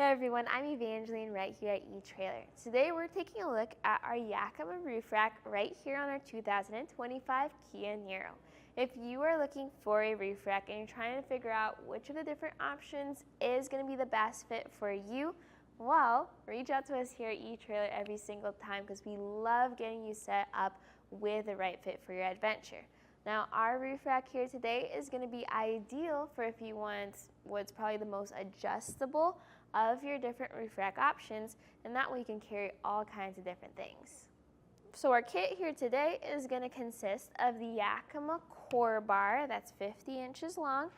Hey everyone, I'm Evangeline right here at eTrailer. Today we're taking a look at our Yakima Roof Rack right here on our 2025 Kia Niro. If you are looking for a roof rack and you're trying to figure out which of the different options is going to be the best fit for you, well, reach out to us here at eTrailer every single time because we love getting you set up with the right fit for your adventure. Now, our roof rack here today is going to be ideal for if you want what's probably the most adjustable of your different roof rack options, and that way you can carry all kinds of different things. So our kit here today is going to consist of the Yakima CoreBar, that's 50 inches long,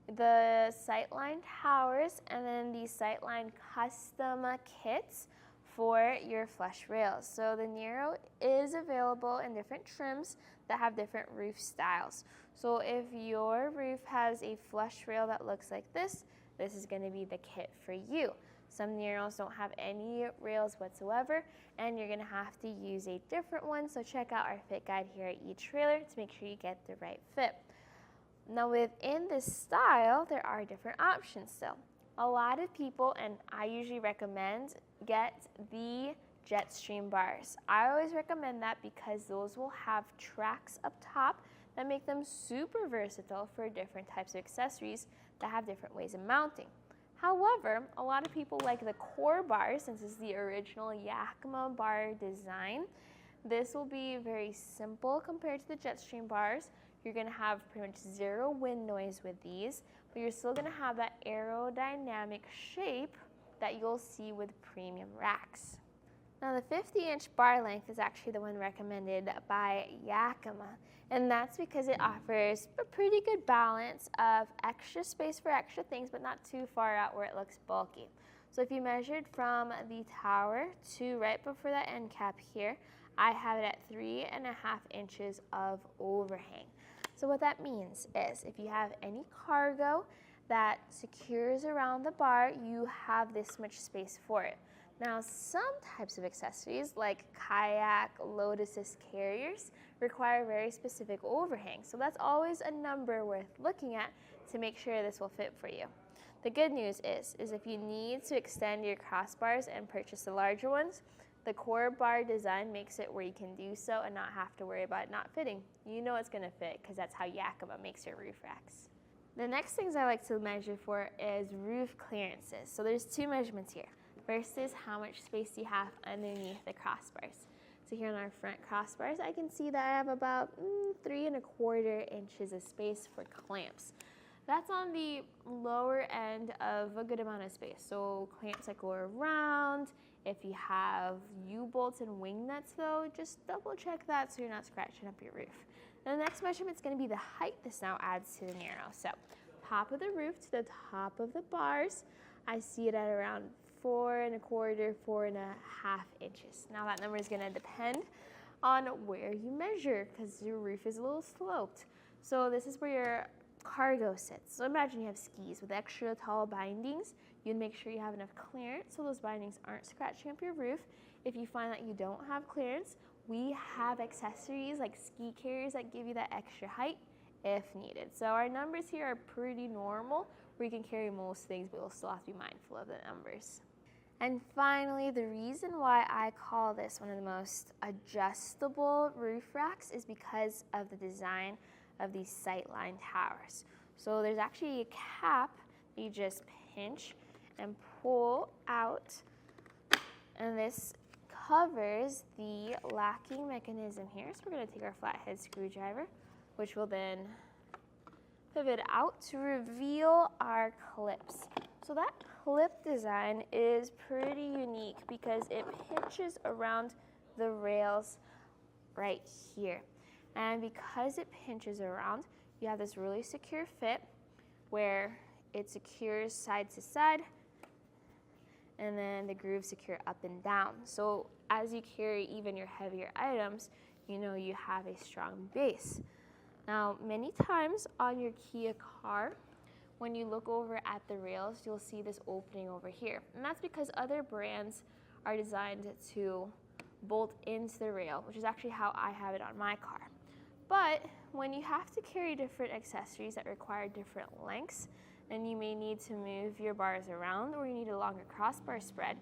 the SightLine Towers, and then the SightLine custom kits for your flush rails. So the Niro is available in different trims that have different roof styles. So if your roof has a flush rail that looks like this is going to be the kit for you. Some Niros don't have any rails whatsoever, and you're going to have to use a different one. So check out our fit guide here at eTrailer to make sure you get the right fit. Now within this style, there are different options still. A lot of people, and I usually recommend, get the Jetstream bars. I always recommend that because those will have tracks up top that make them super versatile for different types of accessories that have different ways of mounting. However, a lot of people like the CoreBar, since it's the original Yakima bar design. This will be very simple compared to the Jetstream bars. You're going to have pretty much zero wind noise with these, but you're still going to have that aerodynamic shape that you'll see with premium racks. Now the 50-inch bar length is actually the one recommended by Yakima, and that's because it offers a pretty good balance of extra space for extra things, but not too far out where it looks bulky. So if you measured from the tower to right before that end cap here, I have it at 3.5 inches of overhang. So what that means is if you have any cargo that secures around the bar, you have this much space for it. Now, some types of accessories like kayak, load assist carriers require very specific overhang. So that's always a number worth looking at to make sure this will fit for you. The good news is if you need to extend your crossbars and purchase the larger ones, the CoreBar design makes it where you can do so and not have to worry about it not fitting. You know it's going to fit because that's how Yakima makes your roof racks. The next things I like to measure for is roof clearances. So there's two measurements here. First is how much space you have underneath the crossbars. So here on our front crossbars, I can see that I have about 3.25 inches of space for clamps. That's on the lower end of a good amount of space. So clamps that go around. If you have U-bolts and wing nuts though, just double check that so you're not scratching up your roof. And the next measurement is going to be the height this now adds to the Niro. So top of the roof to the top of the bars, I see it at around 4.25, 4.5 inches. Now that number is going to depend on where you measure because your roof is a little sloped. So this is where your cargo sits. So imagine you have skis with extra tall bindings. You'd make sure you have enough clearance so those bindings aren't scratching up your roof. If you find that you don't have clearance, we have accessories like ski carriers that give you that extra height if needed. So our numbers here are pretty normal where you can carry most things, but you'll still have to be mindful of the numbers. And finally, the reason why I call this one of the most adjustable roof racks is because of the design of these SightLine towers. So there's actually a cap that you just pinch and pull out, and this covers the locking mechanism here. So we're going to take our flathead screwdriver, which will then pivot out to reveal our clips. So that clip design is pretty unique because it pinches around the rails right here. And because it pinches around, you have this really secure fit where it secures side to side, and then the grooves secure up and down. So as you carry even your heavier items, you know you have a strong base. Now, many times on your Kia car, when you look over at the rails, you'll see this opening over here. And that's because other brands are designed to bolt into the rail, which is actually how I have it on my car. But when you have to carry different accessories that require different lengths, and you may need to move your bars around, or you need a longer crossbar spread,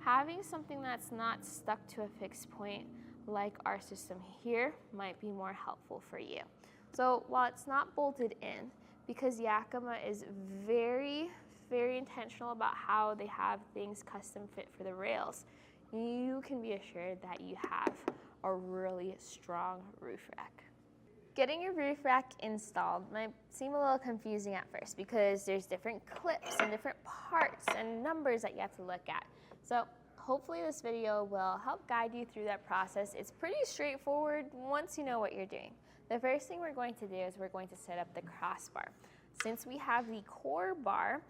having something that's not stuck to a fixed point like our system here might be more helpful for you. So while it's not bolted in, because Yakima is very intentional about how they have things custom fit for the rails, you can be assured that you have a really strong roof rack. Getting your roof rack installed might seem a little confusing at first because there's different clips and different parts and numbers that you have to look at. So hopefully this video will help guide you through that process. It's pretty straightforward once you know what you're doing. The first thing we're going to do is we're going to set up the crossbar. Since we have the CoreBar,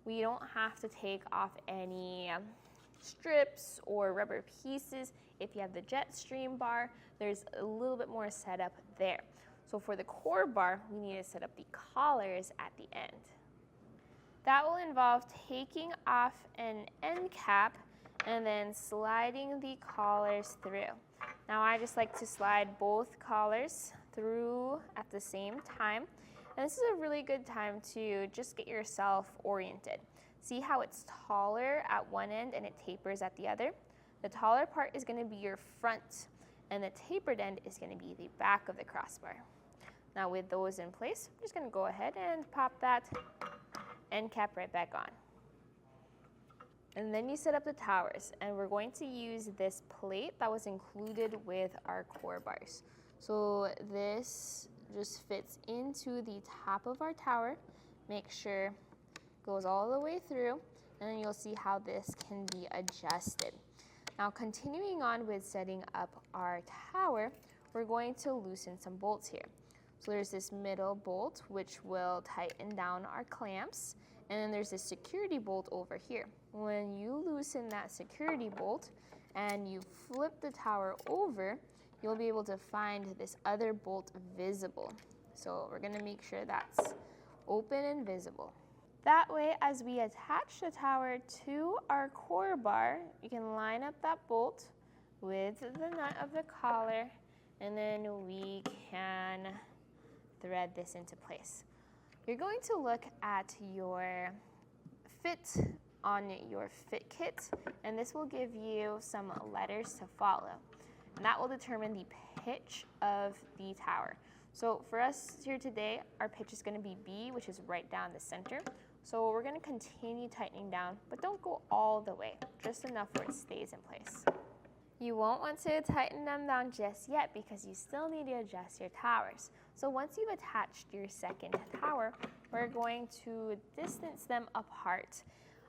we don't have to take off any strips or rubber pieces. If you have the Jetstream bar, there's a little bit more setup there. So for the CoreBar, we need to set up the collars at the end. That will involve taking off an end cap and then sliding the collars through. Now I just like to slide both collars through at the same time. And this is a really good time to just get yourself oriented. See how it's taller at one end and it tapers at the other? The taller part is going to be your front, and the tapered end is going to be the back of the crossbar. Now with those in place, I'm just going to go ahead and pop that end cap right back on. And then you set up the towers, and we're going to use this plate that was included with our CoreBars. So this just fits into the top of our tower. Make sure it goes all the way through, and then you'll see how this can be adjusted. Now continuing on with setting up our tower, we're going to loosen some bolts here. So there's this middle bolt which will tighten down our clamps, and then there's this security bolt over here. When you loosen that security bolt and you flip the tower over, you'll be able to find this other bolt visible. So we're going to make sure that's open and visible. That way, as we attach the tower to our CoreBar, you can line up that bolt with the nut of the collar, and then we can thread this into place. You're going to look at your fit on your fit kit, and this will give you some letters to follow. And that will determine the pitch of the tower. So for us here today, our pitch is going to be B, which is right down the center. So we're going to continue tightening down, but don't go all the way, just enough where it stays in place. You won't want to tighten them down just yet because you still need to adjust your towers. So once you've attached your second tower, we're going to distance them apart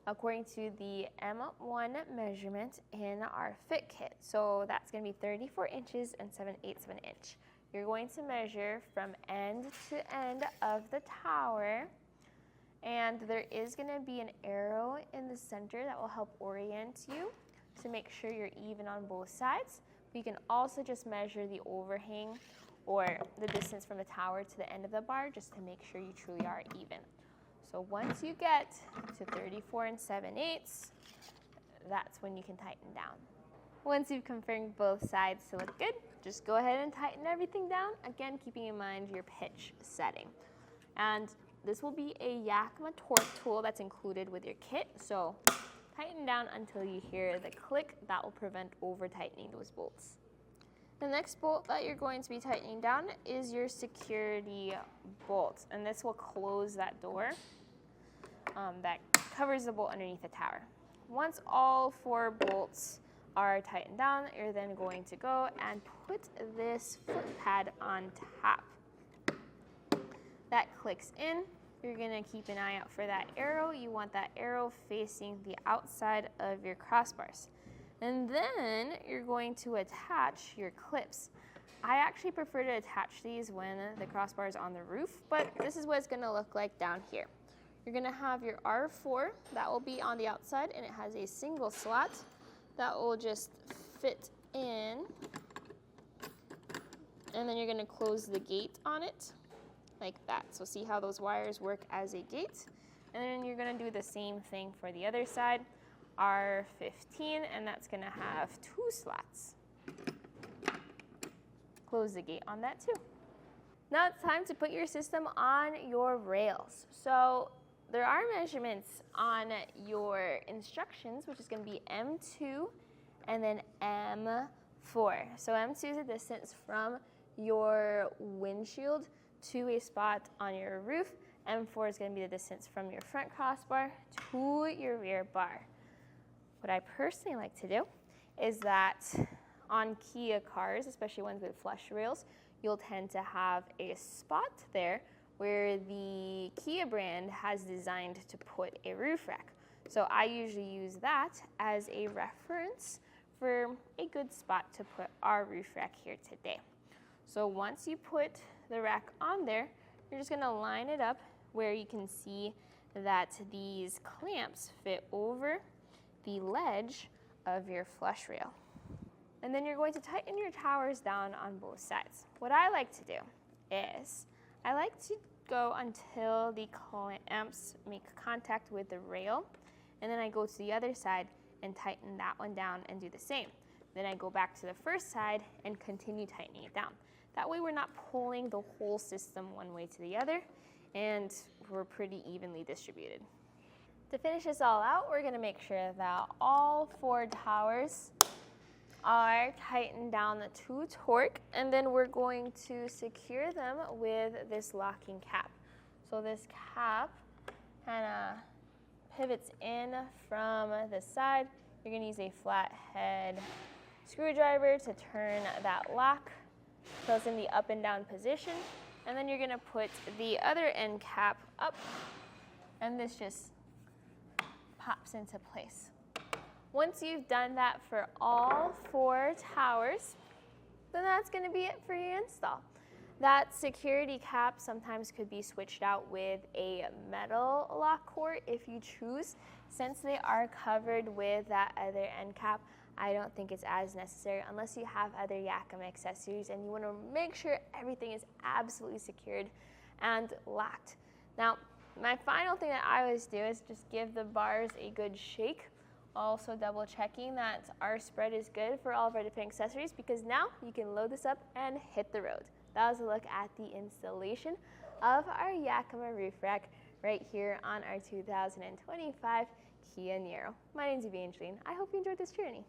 according to the M1 measurement in our fit kit. So that's going to be 34 inches and 7/8 of an inch. You're going to measure from end to end of the tower, and there is going to be an arrow in the center that will help orient you to make sure you're even on both sides. But you can also just measure the overhang or the distance from the tower to the end of the bar just to make sure you truly are even. So once you get to 34 and 7/8, that's when you can tighten down. Once you've confirmed both sides to look good, just go ahead and tighten everything down, again keeping in mind your pitch setting. And this will be a Yakima torque tool that's included with your kit, so tighten down until you hear the click. That will prevent over tightening those bolts. The next bolt that you're going to be tightening down is your security bolt, and this will close that door that covers the bolt underneath the tower. Once all 4 bolts are tightened down, you're then going to go and put this foot pad on top. That clicks in. You're going to keep an eye out for that arrow. You want that arrow facing the outside of your crossbars. And then you're going to attach your clips. I actually prefer to attach these when the crossbar is on the roof, but this is what it's going to look like down here. You're going to have your R4 that will be on the outside, and it has a single slot that will just fit in. And then you're going to close the gate on it like that. So see how those wires work as a gate? And then you're going to do the same thing for the other side, R15, and that's going to have 2 slots. Close the gate on that too. Now it's time to put your system on your rails. So there are measurements on your instructions, which is going to be M2 and then M4. So M2 is the distance from your windshield to a spot on your roof. M4 is going to be the distance from your front crossbar to your rear bar. What I personally like to do is that on Kia cars, especially ones with flush rails, you'll tend to have a spot there where the Kia brand has designed to put a roof rack. So I usually use that as a reference for a good spot to put our roof rack here today. So once you put the rack on there, you're just gonna line it up where you can see that these clamps fit over the ledge of your flush rail. And then you're going to tighten your towers down on both sides. What I like to do is I like to go until the clamps make contact with the rail, and then I go to the other side and tighten that one down and do the same. Then I go back to the first side and continue tightening it down. That way we're not pulling the whole system one way to the other, and we're pretty evenly distributed. To finish this all out, we're gonna make sure that all 4 towers are tightened down to torque, and then we're going to secure them with this locking cap. So this cap kind of pivots in from the side. You're going to use a flathead screwdriver to turn that lock so it's in the up and down position, and then you're going to put the other end cap up, and this just pops into place. Once you've done that for all 4 towers, then that's going to be it for your install. That security cap sometimes could be switched out with a metal lock core if you choose. Since they are covered with that other end cap, I don't think it's as necessary unless you have other Yakima accessories and you want to make sure everything is absolutely secured and locked. Now, my final thing that I always do is just give the bars a good shake. Also double checking that our spread is good for all of our different accessories, because now you can load this up and hit the road. That was a look at the installation of our Yakima roof rack right here on our 2025 Kia Niro. My name's Evangeline. I hope you enjoyed this journey.